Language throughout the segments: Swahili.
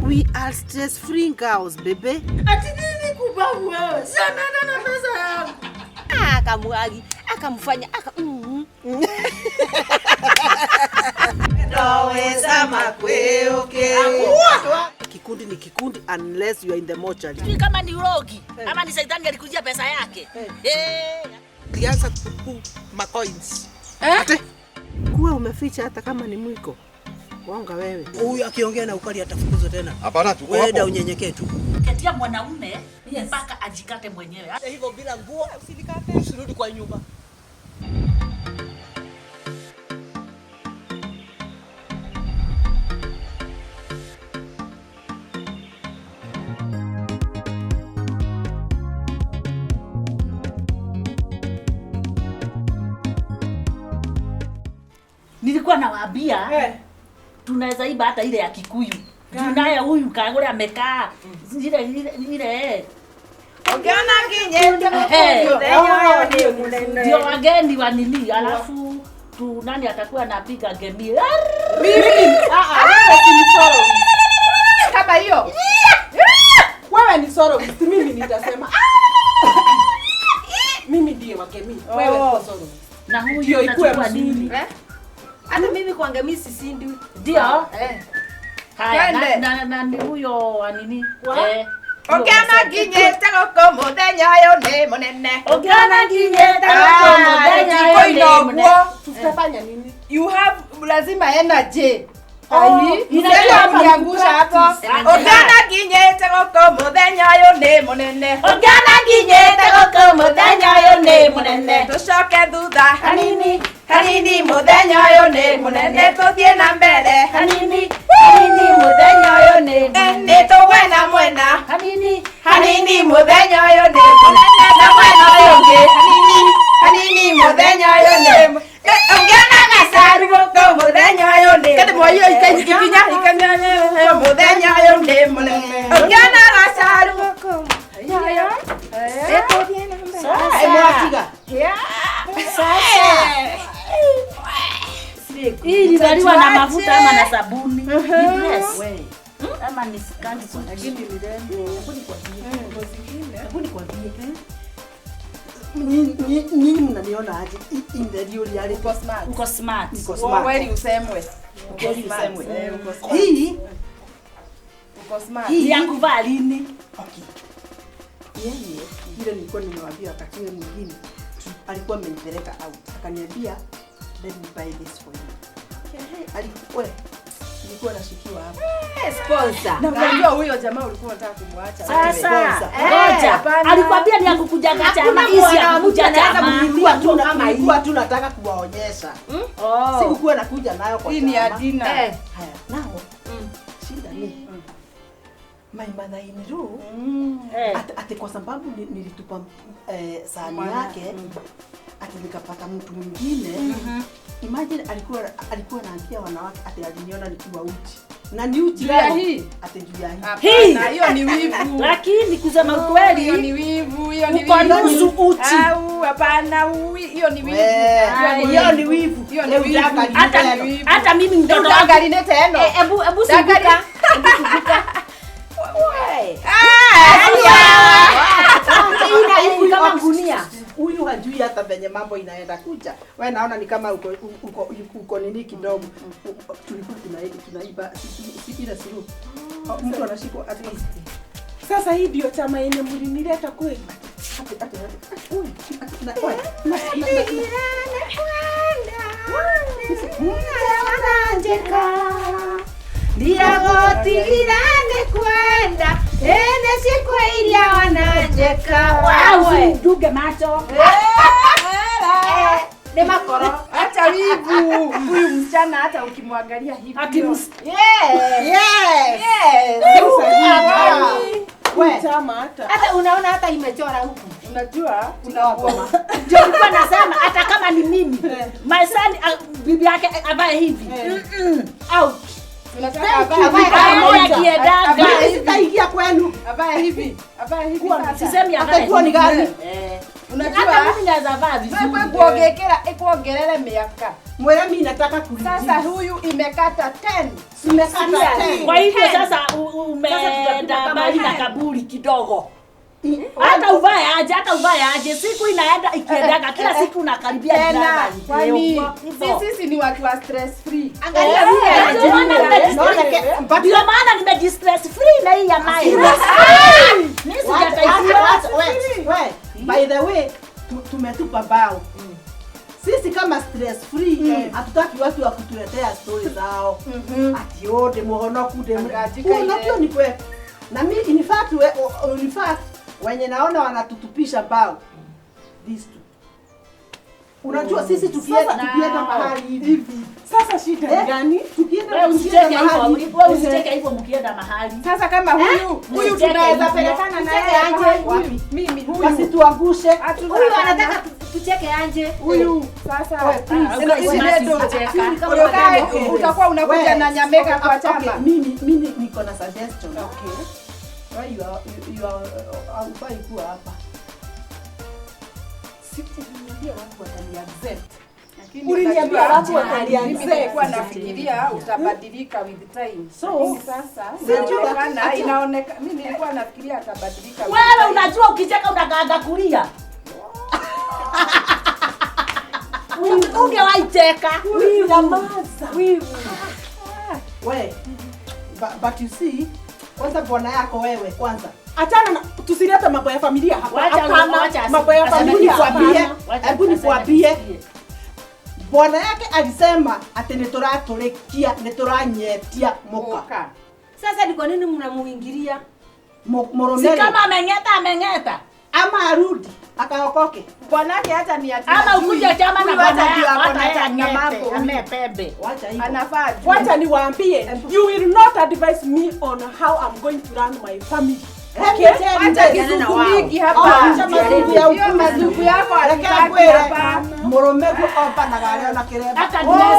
We are stress-free girls, baby. Ati nini kubahu wewe? Sana na pesa yangu. Akamwagi, akamfanya Ndoweza makwe okay. Kikundi ni kikundi unless you are in the mortuary. Kama ni urogi, ama ni Saitani alikujia pesa yake. Kianza kupu macoins. Ate kuwa umeficha hata kama ni mwiko. Wanga wewe. Huyu akiongea na ukali atafukuzwa tena. Hapana tu. Wewe unyenyekee tu. Katia mwanaume mpaka ajikate mwenyewe. Hata hivyo bila nguo usilikate, usirudi kwa nyumba. Nilikuwa nawaambia tunaweza iba hata ile ya Kikuyu. Tunaye huyu Kagure amekaa ile. Ukiona kinyete mkojo ndio wageni wa nini, alafu tu nani atakuwa anapiga gemi. Mimi si solo. Kama hiyo. Wewe ni solo, mimi nitasema. Mimi ndiye wagemi. Wewe uko solo. Na huyu anachukua nini? Hata mimi kwa ngemi sisindi. Ndio. Haya na huyo wa nini? Ogana kinyete goko muthenya yo ni munene. Ogana kinyete goko muthenya yo ni munene. Tutafanya nini? You have lazima energy. Inaangusha hapo. Ogana kinyete goko muthenya yo ni munene. Ogana kinyete goko muthenya yo ni munene. Tucoke thutha hanini hanini muthenya yo ni munene, tuthie na mbere hanini muthenya yo ni munene, tuwe na mwena hanini muthenya yo ni munene, na mwena yo ngi hanini muthenya yo ni Ogana gasaru goko muthenya yo ni kati moyo ikinya muthenya yo ni munene. Ogana gasaru goko muthenya tuthie na mbere. Hii ilivaliwa na mafuta ama na sabuni? Ama ni skandi kwa lakini ni rembo. Sabuni kwa vie. Nyinyi mnaniona aje? In the real reality Uko smart. Kweli usemwe. Hii uko smart. Hii ya kuvaa lini? Okay. Yeye ile nilikuwa nimewaambia wakati mwingine alikuwa amenipeleka out. Akaniambia let me buy this for you. Nilikuwa nashikiwa hapa. Sponsor. Na unajua huyo jamaa ulikuwa unataka kumwacha. Sasa ngoja. Alikwambia ni akukuja chama hizi ya kukuja chama. Nilikuwa tu nataka kuwaonyesha. Sikuwa nakuja nayo kwa chama. Hii ni adina. Haya, nao. Shida ni my mother in law ate kwa sababu nilitupa sahani yake ati nikapata mtu mwingine. Imagine alikuwa anaambia wanawake ati aliniona nikiwa uchi. Na ni uchi hii ati juu ya hii. Hiyo ni wivu. Lakini kusema ukweli hiyo ni wivu, hiyo ni wivu. Uko nusu uchi. Au hapana, hiyo ni wivu. Hiyo ni wivu. Hiyo ni wivu. Hata mimi mtoto wangu alinete eno. Ebu subuka. Hivi kama gunia. Huyu hajui hata venye mambo inaenda kuja. Wewe naona ni kama uko nini kidogo. Tulikuwa tunaiba ile siku. Mtu anashikwa at least. Sasa hii ndio chama yenye mlinileta kweli. Ndiagotirane kwenda ene siku ilia wananjeka wawe duge macho ni makoro. Acha wivu. Huyu msichana hata ukimwangalia hivi. Wewe chama hata unaona hata imechora huku. Unajua tunawapoma. Ndio nilikuwa nasema hata kama ni mimi my son bibi yake avae hivi. Out. Tunataka avae kiendaga. Sitaingia kwenu. Avae hivi. Avae hivi sasa. Sisemi avae. Atakuwa ni gani? Unajua hata mimi naweza vaa vizuri. wewe kuongekera ikuongelele miaka. Mwera mimi nataka kulipa. Sasa huyu imekata 10. Umekata 10. Kwa hivyo sasa umeenda mbali na kaburi kidogo. Hata uvae aje siku inaenda ikiendaga kila siku unakaribia tena. Kwani sisi ni watu wa stress free. Angalia ndio maana nime stress free na hii ya mai. Mimi sijataifia. By the way, tumetupa bao. Sisi kama stress free hatutaki watu wa kutuletea stories zao. Ati ode muhono kude. Unajua ni kwe. Na mimi in fact wenye naona wanatutupisha bao. These two. Unajua sisi tukienda mahali hivi. Sasa shida gani? Tukienda mahali. Wewe usiteke hivyo mkienda mahali. Sasa kama huyu tunaweza pelekana naye aje wapi? Mimi basi tuangushe. Huyu anataka tucheke anje. Huyu sasa utakuwa unakuja na nyameka kwa chama. Mimi niko na suggestion. Okay. Why you are kuwa hapa. Niambia watu watani accept. Uliniambia watu watani accept. Mimi nilikuwa nafikiria utabadilika with time. So sasa sasa inaonekana mimi nilikuwa nafikiria atabadilika. Wewe unajua ukicheka unakaaga kulia. Ungewaiteka. Wewe. But you see, kwanza bwana yako wewe kwanza. Achana na tusilete mambo ya familia hapa. Hapana, mambo ya familia kwambie. Hebu nikwambie. Bwana yake alisema ati nitoraturekia, nitoranyetia moka. Sasa ni kwa nini mnamuingilia? Moronele. Si kama amengeta. Ama arudi akaokoke. Bwana yake hata ni ati. Ama ukuje chama na bwana yake hata na mambo amepembe. Wacha hivyo. Anafaa. Wacha niwaambie, you will not advise me on how I'm going to run my family. Okay, acha kizungumiki hapa. Acha mazungumzo ya hiyo mazungumzo yako alikaki hapa. Moromego opa na gari na kireba. Hata dress.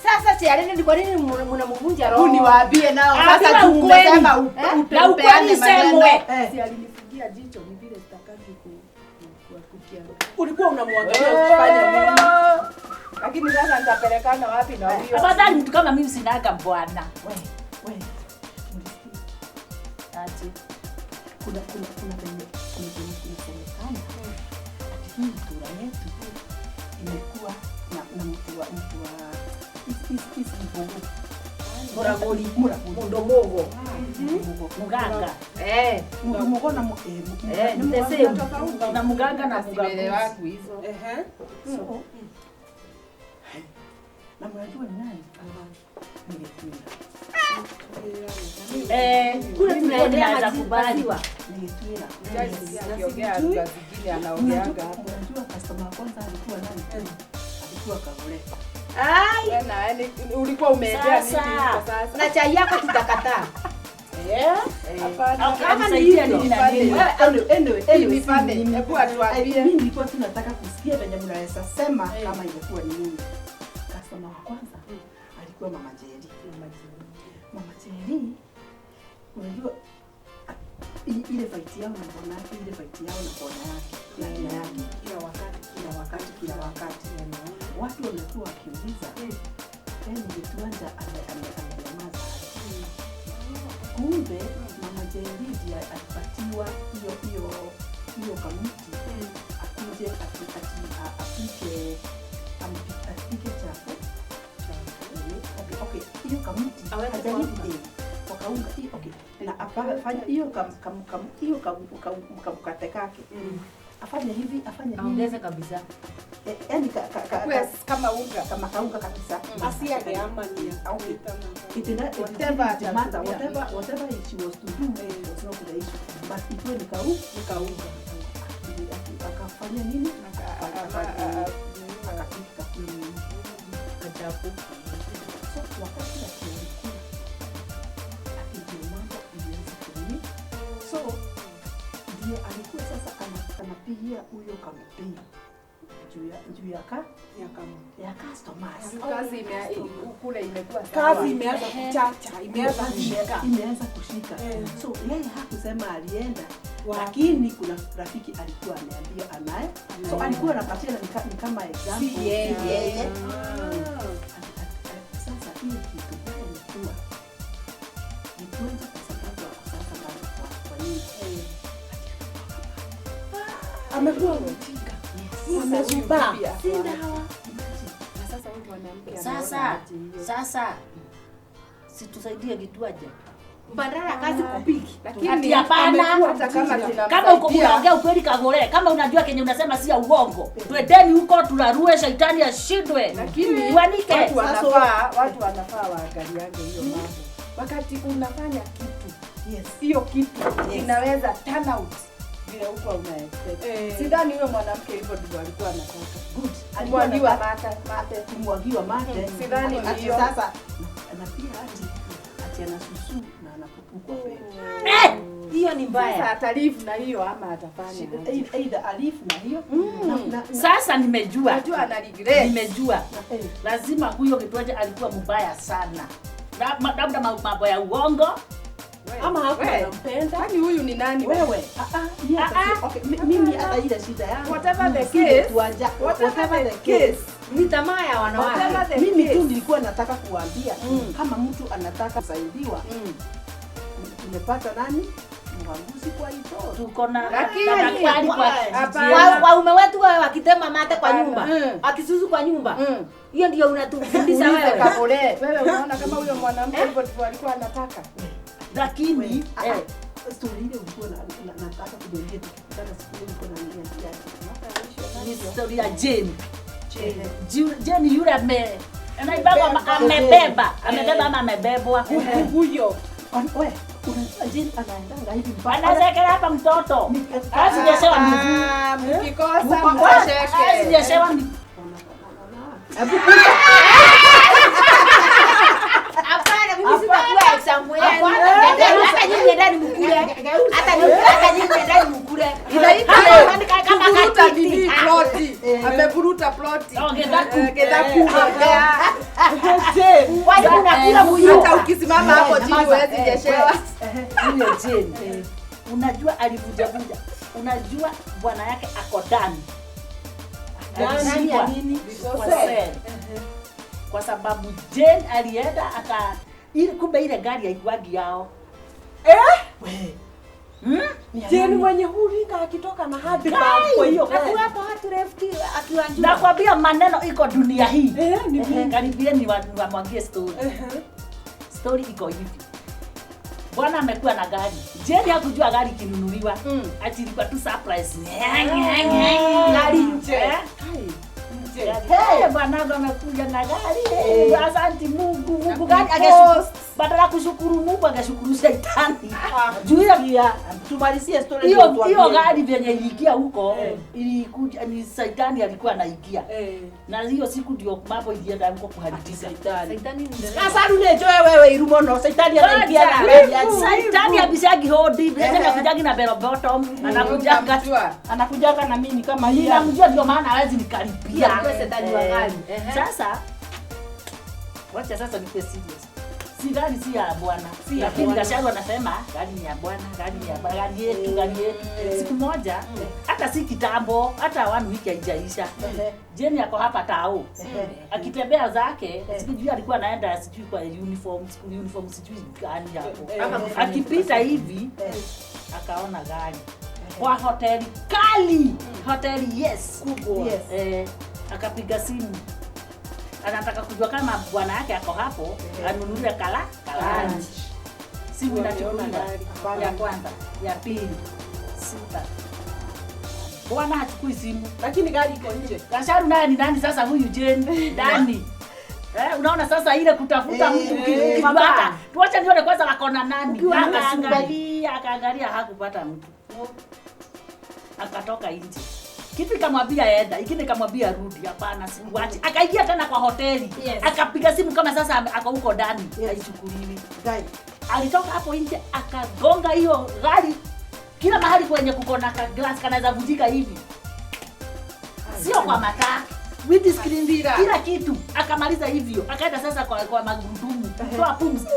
Sasa si alini ni kwa nini mnamvunja roho? Uniwaambie nao. Sasa tungesema na ukweli semwe. Si alinifungia jicho ni vile sitakaji kukianga. Ulikuwa unamwangalia ukifanya nini? Lakini sasa nitapelekana wapi na huyo? Afadhali mtu kama mimi sinaga bwana. Wewe. Ati Kuna semekana. Ati hii tura yetu imekuwa na mtu wa is Mundomogo. Muganga. Mundomogo na na muganga na muganga wako hizo. So na mnajua ni nani? Nigetwira. Kule tunaendelea kubaliwa. Nigetwira. Akiongea lugha zingine anaongeanga. Unajua customer kwanza alikuwa nani? Alikuwa Kagure. Yaani ulikuwa umeendea nini sasa? Na chai yako tutakataa. Hapana. Kama ni hiyo nini na nini? Anyway, hebu atuambie. mimi nilikuwa tunataka kusikia venye mnaweza sema kama ingekuwa ni nini. Customer wa kwanza alikuwa Mama Jerry. Mama Jerry, unajua ile fight yao na bwana yake, ile fight yao na bwana yake, na ina yake kila wakati. Watu wamekuwa wakiuliza, ningetuanja amenyamaza. Kumbe Mama Jerry alipatiwa hiyo kamuti akuje apike chapo. Okay, hiyo kamuti hajaribu wakaunga hiyo okay. Na afanya hiyo hiyo kamkate kake. Afanye hivi, afanye Aongeze kabisa. Yaani kama unga, kama kaunga kabisa. Asia ya amani. Okay. It doesn't matter whatever she was to do was not the issue. But it was kaunga. Akafanya nini? Akapika Ajabu. So wakati akikula akijumanga ilianza kuni. So ndio alikuwa sasa anapigia huyo kampeni. juu ya customers. Kazi kule imekuwa Kazi imeanza kuchacha, imeanza kushika. So yeye hakusema alienda, lakini kuna rafiki alikuwa ameambia anaye. So alikuwa anapatia ni kama example. Si yeye. Sasa hiyo kitu ilikuwa ni kwanza kwa sababu ya sasa kwa nini? amekuwa mjinga. Amezuba. Sina hawa. Na sasa huyu mwanamke Sasa situsaidie kitu aje. Badala kazi kupiki. lakini hapana, hata kama kama uko unaongea ukweli Kagure, kama unajua kenye unasema si ya uongo, twendeni huko tularue shetani ashindwe. Lakini wanike watu wanafaa waangaliange hiyo mambo. Wakati unafanya kitu, hiyo kitu inaweza turn out vile uko unaexpect. Sidhani huyo mwanamke hivyo ndio alikuwa anataka. Good. Kumwagiwa mate. Sidhani hiyo. Sasa na pia ati anasusu na anapupukwa pale. Hiyo ni mbaya. Sasa atalifu na hiyo ama atafanya. Either alifu na hiyo. Sasa nimejua. Najua ana regret. Nimejua. Lazima huyo Kitwaje alikuwa mbaya sana. Labda mambo ya uongo. Ama hakumpenda. Kwani huyu ni nani? Wewe. Okay, mimi hata ile shida yangu. Whatever the case. Whatever the case. Ni tamaa ya wanawake. Mimi tu nilikuwa nataka kuambia kama mtu anataka kusaidiwa. Tumepata nani? Mwanguzi kwa hiyo. Tuko na daktari kwa waume wetu wao wakitema mate kwa nyumba, akisusu kwa nyumba. Hiyo ndio unatufundisha wewe. Kagure. Wewe unaona kama huyo mwanamke hivyo ndivyo alikuwa anataka. Lakini story ile ulikuwa nataka kudondoa tukikutana siku ile ulikuwa unaniambia ni story ya Jane. Jane yule amebeba ama amebebwa Huyo. Wewe unajua Jane anaendanga hivi mpaka anazekea hapa mtoto. Kazi biashara miguu. Mkikosa mtasheke. Kazi biashara miguu. Hapana, mimi sitakuwa example yenu. Hata nyinyi ndani mkule. Hata nyinyi ndani mkule. Inaitwa kama nini ploti. Ameburuta ploti. Ongeza kuongea. Wali unakula huyu. Hata ukisimama hapo chini huwezi jeshewa. Huyo Jane. Unajua alivuja. Unajua bwana yake ako ndani. Ndani ya nini? Kwa sababu Jane alienda kumbe ile gari haikuagi yao. Jane mwenye huringa akitoka na hadi kwa hiyo gari. Hapo watu refti akiwanjua. Nakwambia maneno iko dunia hii. Karibieni wamwangie story. Story iko hivi. Bwana amekuwa na gari. Jane hakujua gari kinunuliwa. Ati ilikuwa tu surprise. Gari nje. Bwana amekuja na gari. Asante Mungu gari angeshukuru. Badala kushukuru Mungu angeshukuru shetani. Juu ya tumalizie story hiyo gari venye iliingia huko ilikuja ni shetani alikuwa anaingia. Na hiyo siku ndio mambo ilienda huko kuharibika. Shetani ndio. Sasa unejoe wewe irumo no shetani anaingia na gari. Shetani abishagi hodi, tena kujagi na bell bottom, anakujaga na mimi kama hii. Namjua ndio maana hawezi nikaribia. Shetani wa gari. Sasa wacha sasa nipe serious. Si gari si ya bwana. Lakini Gasharu anasema gari ni ya bwana, gari yetu. Siku moja hata si kitambo, hata 1 wiki haijaisha. Jane yako hapa tao. Akitembea zake, sijui alikuwa anaenda sijui kwa uniform sijui gani hapo. Akipita hivi akaona gari. Kwa hoteli kali. Hoteli kubwa. Akapiga simu. Anataka kujua kama bwana yake ako hapo, anunulie lunch. Simu inachukuliwa ya kwanza, ya pili, sita. Bwana hachukui simu, lakini gari iko nje. Gasharu naye ni nani sasa huyu Jane? Ndani. Unaona sasa ile kutafuta mtu kibata. Tuache nione kwanza wako na nani. Akaangalia hakupata mtu. Akatoka nje. Kitu ikamwambia enda, ingine ikamwambia rudi, hapana siwachi. Akaingia tena kwa hoteli. Akapiga simu kama sasa ako huko ndani, haichukuliwi. Alitoka hapo nje akagonga hiyo gari kila mahali kwenye kuko na glass kanaweza vunjika hivi. Sio kwa mataa. Windscreen kila kitu. Akamaliza hivyo. Akaenda sasa kwa magurudumu. Toa pumzi.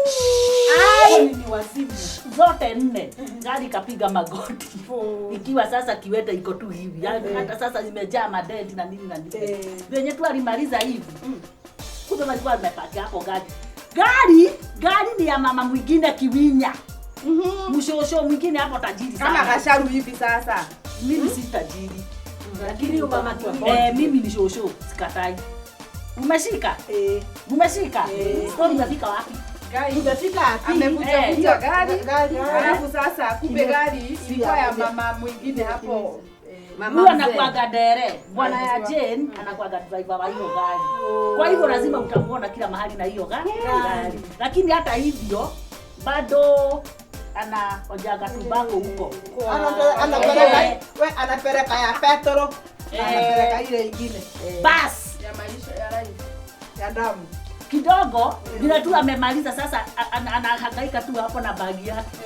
Ai ni wazimu. Zote 4. Gari kapiga magoti. Ikiwa sasa kiwete iko tu hivi. Hata sasa imejaa madenti na nini na nini. Wenye tu alimaliza hivi. Kumbe walikuwa wamepaki hapo gari. Gari ni ya mama mwingine Kiwinya. Mshosho mwingine hapo tajiri sana. Kama Gasharu hivi sasa. Mimi si tajiri. Lakini mama Kiwinya. Mimi ni shosho, sikatai. Umeshika? Umeshika? Story imefika wapi? Umefika wapi? Amekuja gari. Alafu sasa kumbe gari ilikuwa ya mama mwingine hapo. Huyu anakuaga dere. Bwana ya Jane anakuaga driver wa hiyo gari. Kwa hivyo lazima utamuona kila mahali na hiyo gari. Lakini hata hivyo bado ana ojaga tubako huko. Anapeleka ya petro. Anapeleka ile nyingine. Bas Ya maisha ya life. Ya damu. Kidogo bila tu amemaliza sasa anahangaika tu hapo na bagi yake.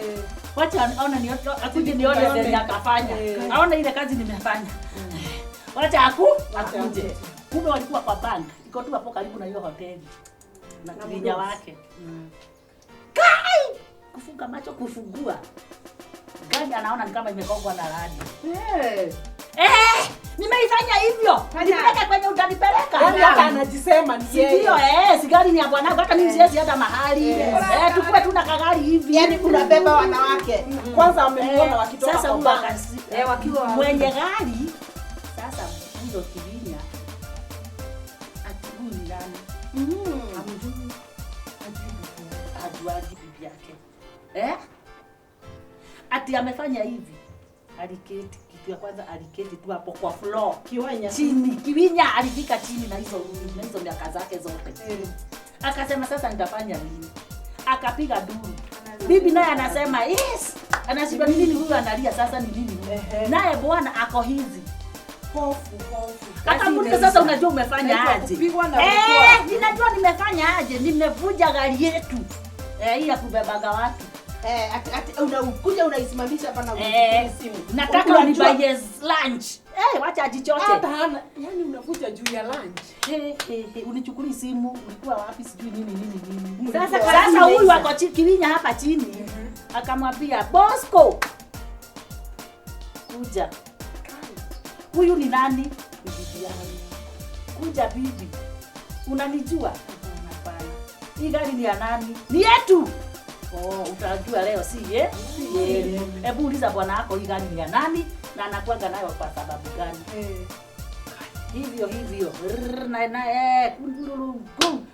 Wacha aona ni akuje nione ndio akafanya. Aona ile kazi nimefanya. Wacha akuje. Kumbe walikuwa kwa bank. Iko tu hapo karibu na hiyo hoteli. Na Kiwinya wake. Kai! Kufunga macho kufungua. Gari anaona ni kama imekongwa na radi. Nimeifanya hivyo. Nipeleke kwenye utanipeleka. Hata anajisema ni yeye. Ndio sigari ni ya bwanangu hata mimi siwezi hata mahali. Tukue tu na kagari hivi. Yaani kuna beba wanawake. Kwanza wameniona wakitoka Sasa kwa wakiwa mwenye gari. Sasa huyo Kiwinya atibu ni nani? Hamjui. Hajuaji bibi yake. Ati amefanya hivi. Aliketi kitu ya kwanza aliketi tu hapo kwa floor. Chini. Kiwinya alifika chini na hizo miaka zake zote. Akasema sasa nitafanya nini? Akapiga duru. Bibi naye anasema yes. Anashindwa ni nini huyu analia sasa ni nini? Naye bwana ako hizi. Hofu. Akamuuliza sasa unajua umefanya aje? Ninajua nimefanya aje? Nimevunja gari yetu. Hii ya kubebaga watu. Unakuja unaisimamisha hapa na simu. Nataka unibuy lunch. Wacha ajichote. hata hana, yani unakuja juu ya lunch. Unichukuli simu, ulikuwa wapi sijui nini. Sasa huyu wako Kiwinya hapa chini. Akamwambia, "Bosco, kuja." Huyu ni nani? Bibi yangu. Kuja bibi. Unanijua? Hapana. Hii gari ni ya nani? Ni yetu. Utajua leo si hebu uliza bwana wako hii gari ni ya nani na anakuanga nayo kwa sababu gani? Hivyo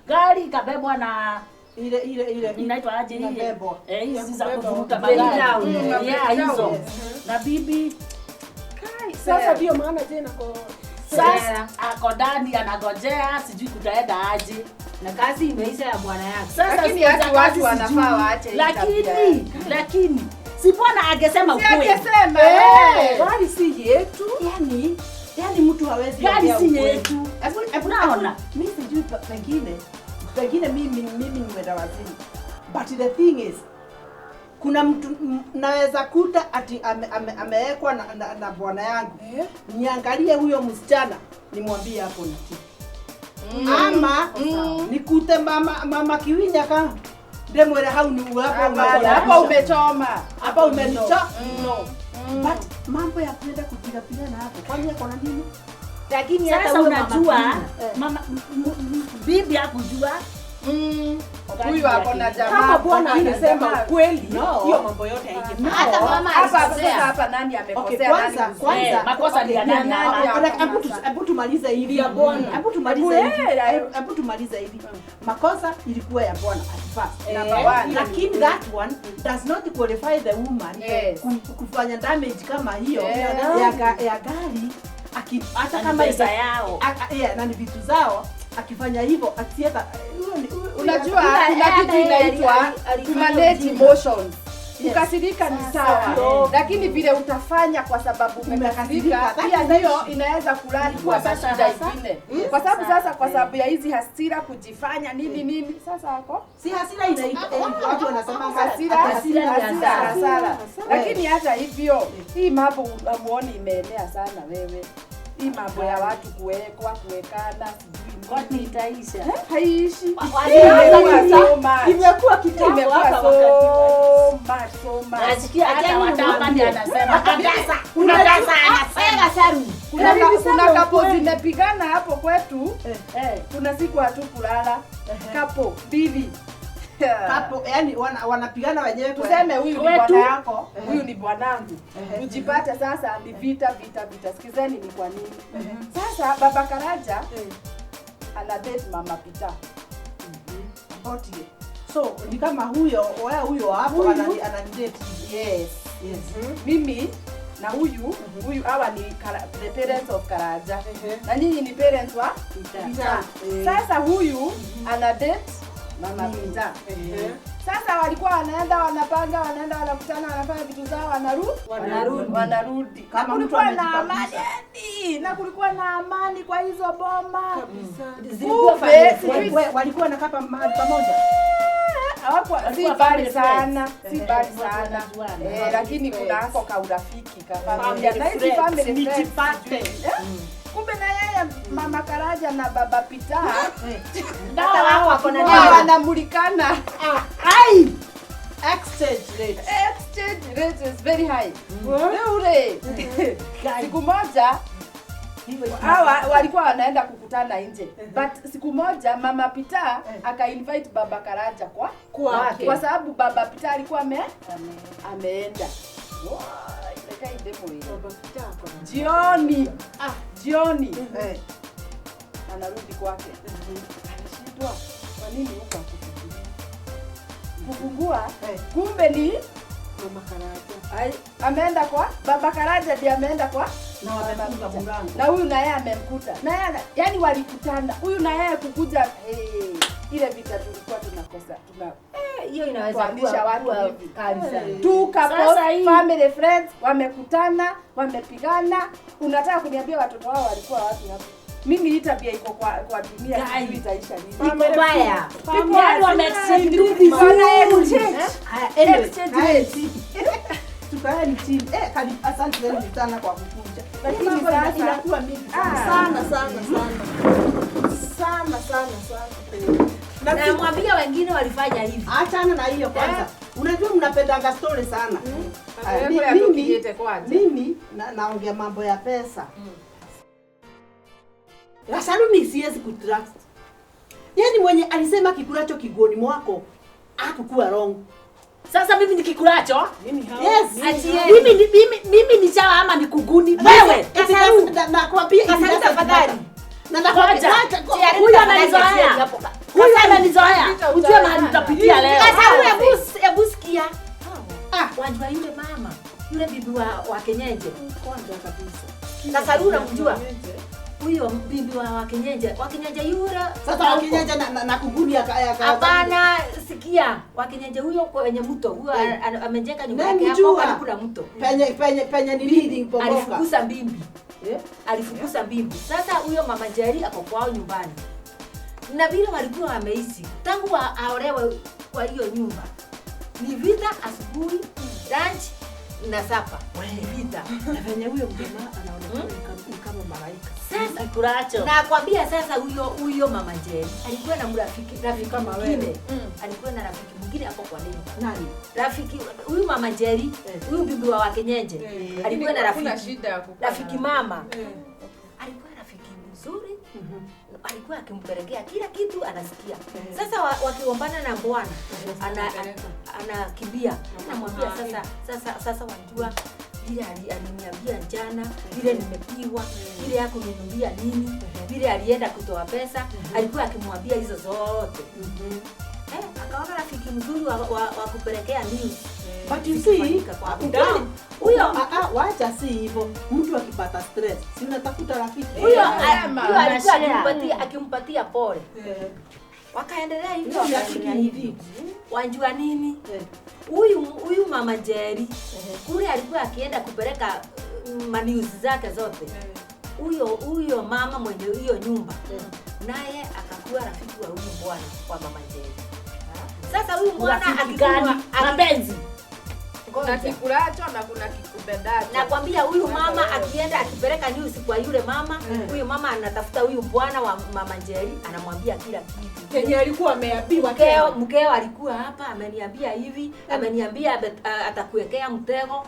gari kabebwa na ile inaitwa aje ile? Hizi za kuvuta magari. Hizo. Na bibi Sasa ndio maana tena sasa ako ndani anagojea sijui kutaenda aje. Na kazi imeisha ya bwana yake. Lakini watu wanafaa waache. Lakini si bwana angesema ukweli. Angesema gari si yetu. Yani mtu hawezi gari si yetu. Unaona? Mimi sijui pengine mimi nimeenda wazimu. But the thing is kuna mtu naweza kuta ati amewekwa na bwana yangu. Niangalie huyo msichana nimwambie hapo ni kitu. Ama nikute mama Kiwinya kama demwele hau ni hapo umechoma. Hapa umenichoma. But mambo ya kwenda kupiga na hapo. Kwani yako na nini? Lakini hata unajua mama bibi hakujua. Huyu hapo na jamaa. Kama bwana anasema kweli, hiyo mambo yote haingefanya. Hata mama hapa nani amekosea nani? Kwanza makosa ni ya nani? Hebu tumalize hivi ya bwana. Hebu tumalize hivi. Makosa ilikuwa ya bwana at first. Number 1. Lakini that one does not qualify the woman kufanya damage kama hiyo ya gari hata kama pesa yao. Na ni vitu zao. Akifanya hivyo atieta unajua kuna kitu inaitwa manage emotions. Kukasirika ni sawa, lakini vile utafanya kwa sababu umekasirika pia hiyo inaweza kulani kwa shida nyingine. Kwa sababu sasa kwa sababu ya hizi hasira kujifanya nini sasa wako si hasira inaitwa watu wanasema hasira. Lakini hata hivyo hii mambo unamuoni imeenea sana wewe. hii mambo ya watu kuwekana sijui Kwani itaisha? haishi. Imekuwa kitambo hata so much. Nasikia hata watamani anasema kabisa. Unataka anasema Saru. Kuna kapo zinapigana hapo kwetu. Kuna siku hatukulala. Kapo mbili. Hapo yani wanapigana wenyewe kwa tuseme huyu ni bwana yako, huyu ni bwanangu. Ujipate sasa ni vita. Sikizeni ni kwa nini. Sasa baba Karaja ana date mama Pita. Otie. So ni kama huyo hapo anadate. Yes. Mimi na huyu hawa ni the parents of Karaja. Na nyinyi ni parents wa Pita. Sasa huyu ana date mama Pita. Sasa walikuwa wanaenda wanapanga, wanaenda wanakutana, wanafanya vitu zao, wanarudi. Kama kulikuwa na amani, na kulikuwa na amani kwa hizo boma. Zilikuwa walikuwa wanakaa mahali pamoja. Hawakuwa si bali sana. Lakini kuna hako ka urafiki familia. Na hizi family friends. Kumbe na yeye mama Karaja na baba Pita Hata wako wako na wanamulikana. Exchange rate is very high. Ule siku moja hawa walikuwa wanaenda kukutana nje. But siku moja mama Pita aka-invite baba Karaja kwake. Kwa sababu baba Pita alikuwa ameenda. Jioni. Anarudi kwake. Anashindwa kwa nini huko kufungua? Kumbe ni mama Karaja. Ameenda kwa baba Karaja, ndiye ameenda kwa na wamefunga mlango. Na huyu na yeye amemkuta. Na yeye yani walikutana. Huyu na yeye kukuja ile vita tulikuwa tunakosa. Hiyo inaweza kuwa watu kabisa. Tu couple, family friends wamekutana, wamepigana. Unataka kuniambia watoto wao walikuwa wapi hapo? Mimi hii tabia iko kwa dunia hii itaisha nini? Iko baya. Watu wameexchange. Tukaeni chini. Asante sana kwa kukuja. Lakini sasa inakuwa mingi sana. Na mwambie wengine walifanya hivi. Achana na hiyo kwanza. Unajua mnapendanga story sana. Mimi naongea mambo ya pesa. Rasharumi siwezi kutrust. Yaani mwenye alisema kikulacho kigoni mwako hakukuwa wrong. Sasa mimi nikikulacho? Yes. Mimi ni chawa ama ni kuguni? Wewe. Nakwambia tafadhali. Na nakwambia huyu ananizoea. Huyu ananizoea. Ujue mahali tutapitia leo. Sasa hebu sikia. Wajua yule mama, yule bibi wa Kenyenje. Kwanza kabisa. Sasa unamjua? Huyo bibi wa Kenyenje yule. Sasa wa Kenyenje na kuguni hapana, sikia. Wa Kenyenje huyo kwenye mto, huyo amejenga nyumba yake hapo karibu na mto. Penye ni leading pomoka. Alifukuza mbimbi. Alifukuza mbimbi. Sasa huyo mama Jerry ako kwao nyumbani. Na vile walikuwa wameishi tangu aolewe kwa hiyo nyumba. Ni vita asubuhi, lunch na sapa. Vita. Na venye huyo mjamaa anaonekana kama malaika. Sasa kikulacho. Na kwambia sasa huyo mama Jerry alikuwa na rafiki kama wewe. Alikuwa na rafiki mwingine hapo kwa nini? Nani? Rafiki huyu mama Jerry, huyu bibi wa Kenyenje. Alikuwa na rafiki mama. Alikuwa rafiki mzuri. Alikuwa akimpelekea kila kitu anasikia. Sasa wakiombana na bwana anakimbia. Anamwambia sasa wajua vile aliniambia jana, vile nimepigwa, vile yako ninunulia nini, vile alienda kutoa pesa, alikuwa akimwambia hizo zote. Akaona rafiki mzuri wa kupelekea news. But you see, huyo wacha si hivyo. Mtu akipata stress, si unatafuta rafiki. Huyo alikuwa akimpatia pole. Wakaendelea hivyo hivi. Wanjua nini? Huyu mama Jerry kule alikuwa akienda kupeleka news zake zote. Huyo mama mwenye hiyo nyumba naye akakuwa rafiki wa huyu bwana kwa mama Jerry. Sasa huyu bwana akigani mapenzi Kuna kikulacho na kuna kikupendacho. Nakwambia huyu mama akienda akipeleka news kwa yule mama, huyu mama anatafuta huyu bwana wa mama Njeri, anamwambia kila kitu. Kenye alikuwa ameambiwa Mkeo alikuwa hapa ameniambia hivi, ameniambia atakuwekea mtego.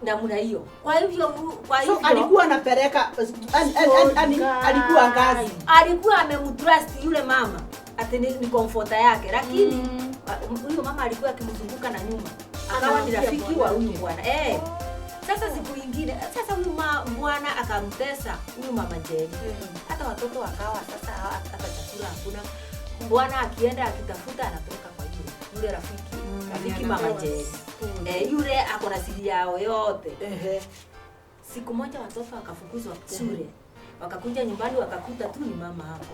Namna hiyo. Kwa hivyo alikuwa anapeleka alikuwa ngazi. Alikuwa amemtrust yule mama. Ati ni comforter yake, lakini huyu mama alikuwa akimzunguka na nyuma. Akawa ni rafiki wa huyu bwana. Sasa siku nyingine, sasa huyu bwana akamtesa huyu mama Njeri. Hata watoto wakawa sasa hata chakula hakuna. Bwana akienda akitafuta anatoka kwa yule rafiki mama Njeri. Yule ako na siri yao yote. Siku moja watoto wakafukuzwa shule. Wakakuja nyumbani wakakuta tu ni mama hapo.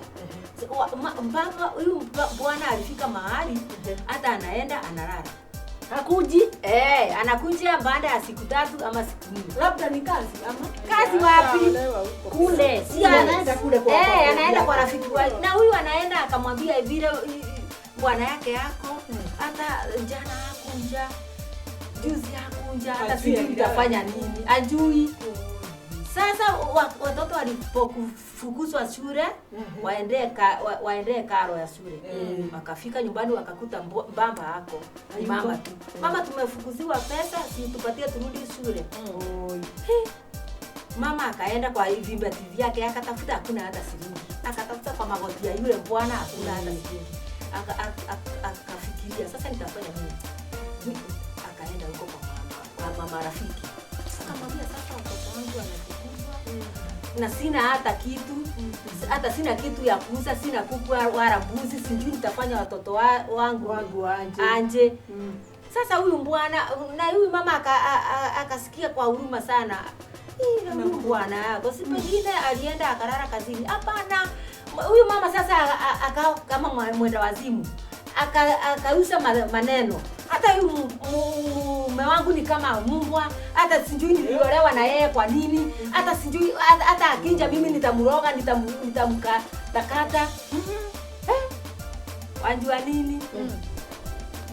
Mpaka huyu bwana alifika mahali hata anaenda analala. Hakuji? Anakuja baada ya siku 3 ama siku 4. Labda ni kazi ama kazi wapi? Kule. Si anaenda kule kwa anaenda kwa rafiki wake. Na huyu anaenda akamwambia vile bwana yake yako hata jana hakunja. Juzi hakunja hata sijui nitafanya nini. Ajui. Sasa watoto walipofukuzwa shule waende karo ya shule. Wakafika nyumbani wakakuta mbamba hako. Mama tu. Mama tumefukuziwa pesa, si tupatie turudi shule. Mama akaenda kwa vimbati vyake akatafuta hakuna hata shilingi. Akatafuta kwa magoti ya yule bwana hakuna hata shilingi. Akafikiria sasa nitafanya nini? Akaenda huko kwa mama rafiki. Akamwambia sasa watoto wangu wamefukuzwa na sina hata kitu, hata sina kitu ya kuuza, sina kuku wala mbuzi, sijui nitafanya watoto wangu anje. Sasa huyu bwana na huyu mama akasikia kwa huruma sana. Huyu bwana yako si pengine alienda akarara kazini. Hapana. Huyu mama sasa akao kama mwenda wazimu. Akausha maneno. Hata huyu mume wangu ni kama mbwa, hata sijui niliolewa na yeye kwa nini, hata sijui hata akija mimi nitamroga, nitamkata. Wanjua nini?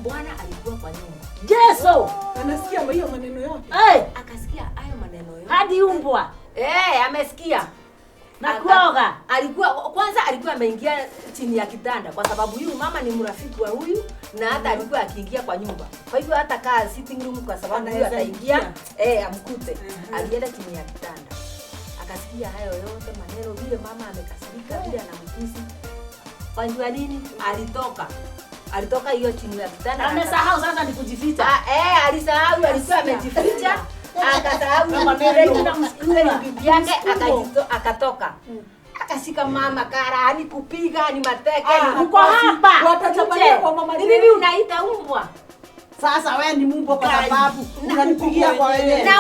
Bwana alikuwa kwa nyumba. Yeso, anasikia hiyo maneno yote. Akasikia hayo maneno yote. Hadi umbwa. Amesikia. Na kuoga. Kwanza alikuwa ameingia chini ya kitanda kwa sababu huyu mama ni mrafiki wa huyu na hata alikuwa akiingia kwa nyumba. Kwa hivyo hata kaa sitting room kwa sababu huyu ataingia amkute. Alienda chini ya kitanda. Akasikia hayo yote maneno vile mama amekasirika vile anamtusi. Wanjua nini? Alitoka hiyo chini ya kitanda. Amesahau sasa ni kujificha. Alisahau alikuwa amejificha. Akasahau bibi yake akatoka. Akashika mama kara ni kupiga ni mateke ni uko hapa. Watachapania kwa mama. Nini unaita umbwa? Sasa wewe ni mbwa kwa sababu unanipigia kwa wenyewe. Na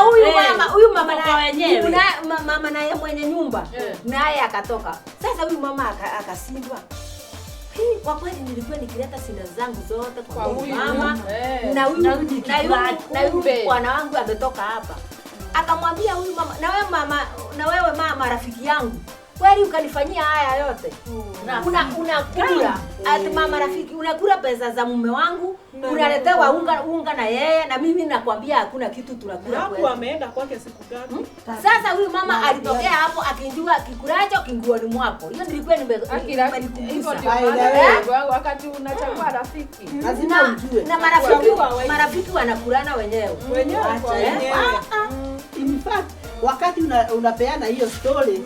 huyu mama na wenyewe. Mama naye mwenye nyumba naye akatoka. Sasa huyu mama akasindwa. Kwa kweli nilikuwa nikileta sina zangu zote kwa huyu mama na huyu bwana wangu ametoka hapa. Akamwambia huyu mama na wewe mama rafiki yangu. Kweli ukanifanyia haya yote. Unakula ati mama rafiki unakula pesa za mume wangu, unaletewa unga na yeye na mimi nakwambia hakuna kitu tunakula kwetu. Hapo ameenda kwake siku gani? Sasa huyu mama alitokea hapo akinjua kikulacho kinguoni mwako. Hiyo nilikuwa nimenikumbusha. Wakati unachagua rafiki. Lazima ujue. Na marafiki wanakulana wenyewe. In fact, wakati unapeana hiyo story,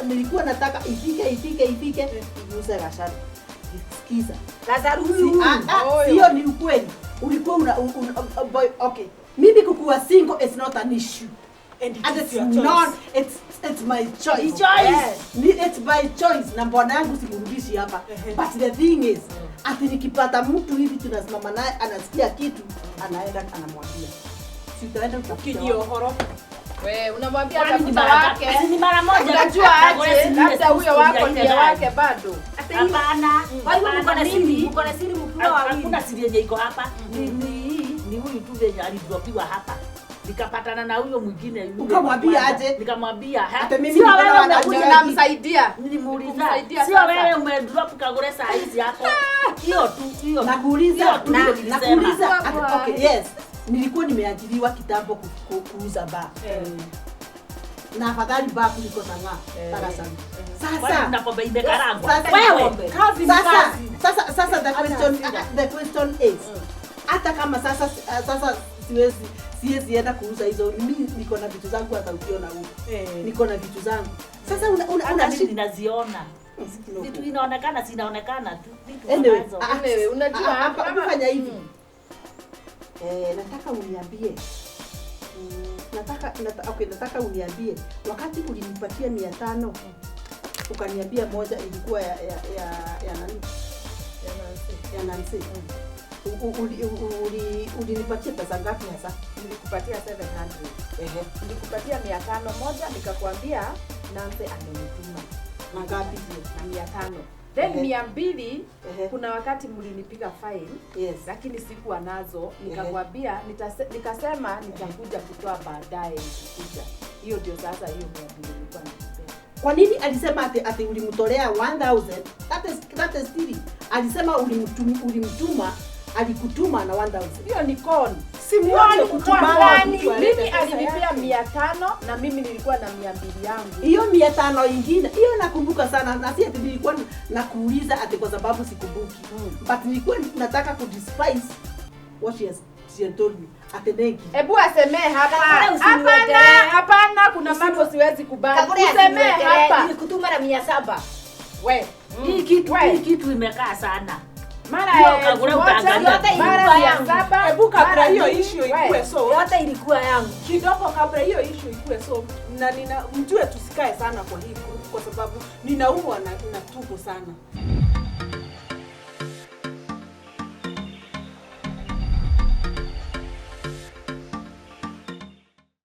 nilikuwa nataka ifike iguse Gashari. Sikiza. Lazaro huyu. Sio ni ukweli. Ulikuwa okay. Mimi kukuwa single is not an issue. And it's not it's my choice. It's my choice. Na mbona yangu simurudishi hapa. But the thing is, ati nikipata mtu hivi tunasimama naye anasikia kitu, anaenda anamwambia. Sitaenda ukijiohoro. Wewe unamwambia hata mtu wake. Ni mara moja unajua aje labda huyo wako ndiye wake bado. Hapana. Kwa hiyo mko na siri mkubwa wa hakuna siri yenye iko hapa. Ni huyu tu venye alidropiwa hapa. nikapatana na huyo mwingine yule. Ukamwambia aje? Nikamwambia, hata mimi sio niko na wewe wanajua umekuja namsaidia. nilimuuliza. Sio wewe umedrop Kagure saa hizi yako. Hiyo tu, hiyo. Nakuuliza, nakuuliza. Okay, yes. Nilikuwa nimeajiriwa kitambo kuuza bar. Na afadhali bar kuliko sanga. Sasa Sasa unapombe imekarangwa. wewe Kazi ni kazi. Sasa the question is hata kama sasa siwezi enda kuuza hizo, mimi niko na vitu zangu hata ukiona huko. Niko na vitu zangu. Sasa una mimi ninaziona. Vitu inaonekana sinaonekana tu. Vitu Anyway, unajua hapa kufanya hivi. Nataka uniambie. Nataka uniambie wakati ulinipatia 500 ukaniambia moja ilikuwa ya nani? Ya Nancy. Ulinipatia pesa ngapi hasa? Nilikupatia 700. Nilikupatia 500 moja nikakwambia Nancy amenituma. Na ngapi hiyo? Na 500. Then 200 kuna wakati mlinipiga fine. Yes. Lakini sikuwa nazo nikakwambia nikasema nitakuja kutoa baadaye nikikuja. Hiyo ndio sasa hiyo 200 nilikuwa nakupea. Kwa nini alisema ati ulimtolea 1000? That is silly. Alisema ulimtuma alikutuma na 1000. Hiyo ni con. Simuone kutuma. Mimi alinipea 500 na mimi nilikuwa na 200 yangu. Hiyo 500 nyingine, hiyo nakumbuka sana na si ati nilikuwa nakuuliza ati kwa sababu sikumbuki. But nilikuwa nataka ku despise what she told me. Ateneki. Hebu asemee hapa. Hapana, kuna mambo siwezi kubali. Usemee hapa. Nilikutuma na 700. We. Hii kitu imekaa sana. Mara Kagure utaangalia. Mara ya 7. Hebu kabla hiyo issue ikue so. Yote ilikuwa yangu. Kidogo kabla hiyo issue ikue so na mjue tusikae sana kwa hii kwa sababu ninaumwa na tumbo sana.